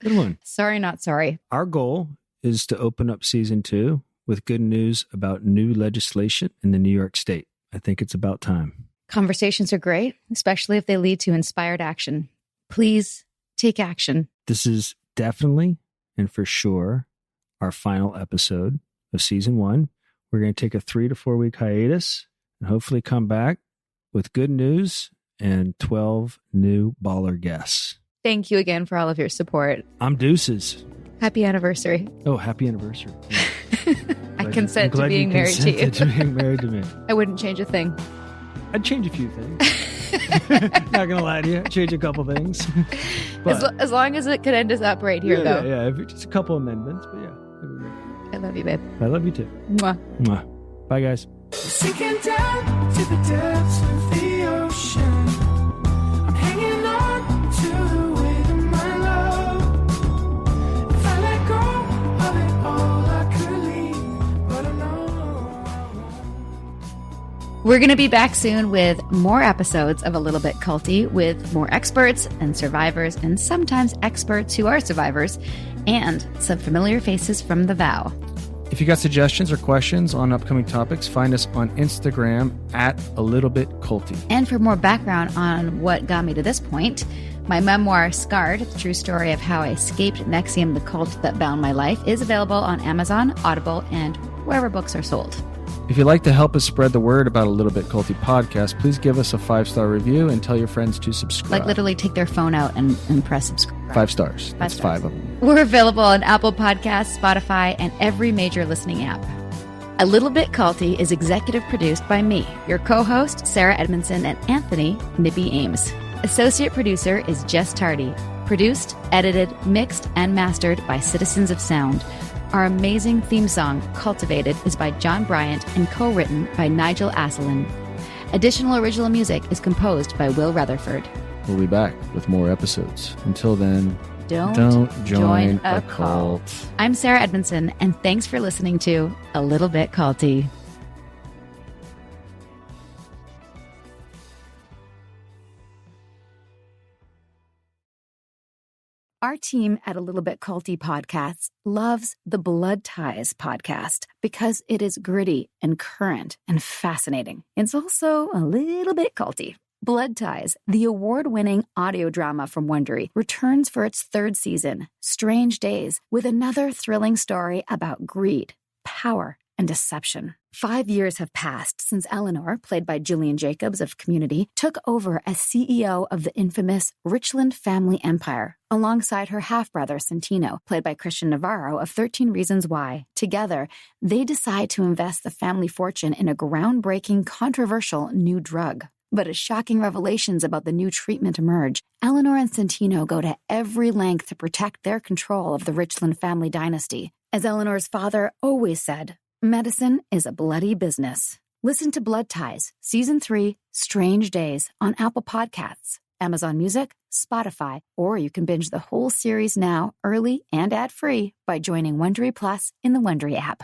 Good one. Sorry, not sorry. Our goal is to open up season 2 with good news about new legislation in the New York State. I think it's about time. Conversations are great, especially if they lead to inspired action. Please take action. This is definitely and for sure our final episode of season 1. We're going to take a 3 to 4 week hiatus and hopefully come back with good news and 12 new baller guests. Thank you again for all of your support. I'm deuces. Happy anniversary. Oh, happy anniversary. Yeah. I consent to being married to you. To being married to me. I wouldn't change a thing. I'd change a few things. Not gonna lie to you, I'd change a couple things. But, as long as it could end us up right here, though. Yeah. Just a couple amendments, but yeah. That'd be great. I love you, babe. I love you too. Mwah. Mwah. Bye, guys. Sinking down to the depths of the ocean. I'm hanging on to the weight of my love. If I let go of it all, I could leave, but I know. We're going to be back soon with more episodes of A Little Bit Culty with more experts and survivors and sometimes experts who are survivors and some familiar faces from the vow. If you got suggestions or questions on upcoming topics, find us on Instagram at A Little Bit Culty. And for more background on what got me to this point, my memoir, Scarred, the true story of how I escaped NXIVM, the cult that bound my life, is available on Amazon, Audible, and wherever books are sold. If you'd like to help us spread the word about A Little Bit Culty podcast, please give us a 5-star review and tell your friends to subscribe. Like literally take their phone out and press subscribe. 5 stars. That's 5 stars. 5 of them. We're available on Apple Podcasts, Spotify, and every major listening app. A Little Bit Culty is executive produced by me, your co-host, Sarah Edmondson, and Anthony Nippy Ames. Associate producer is Jess Tardy. Produced, edited, mixed, and mastered by Citizens of Sound. Our amazing theme song, Cultivated, is by John Bryant and co-written by Nigel Asselin. Additional original music is composed by Will Rutherford. We'll be back with more episodes. Until then, Don't join a cult. I'm Sarah Edmondson, and thanks for listening to A Little Bit Culty. Our team at A Little Bit Culty Podcasts loves the Blood Ties podcast because it is gritty and current and fascinating. It's also a little bit culty. Blood Ties, the award-winning audio drama from Wondery, returns for its 3rd season, Strange Days, with another thrilling story about greed, power, and deception. 5 years have passed since Eleanor, played by Jillian Jacobs of Community, took over as CEO of the infamous Richland family empire, alongside her half-brother Santino, played by Christian Navarro of 13 Reasons Why. Together, they decide to invest the family fortune in a groundbreaking, controversial new drug. But as shocking revelations about the new treatment emerge, Eleanor and Santino go to every length to protect their control of the Richland family dynasty. As Eleanor's father always said, medicine is a bloody business. Listen to Blood Ties, Season 3, Strange Days, on Apple Podcasts, Amazon Music, Spotify, or you can binge the whole series now, early and ad-free, by joining Wondery Plus in the Wondery app.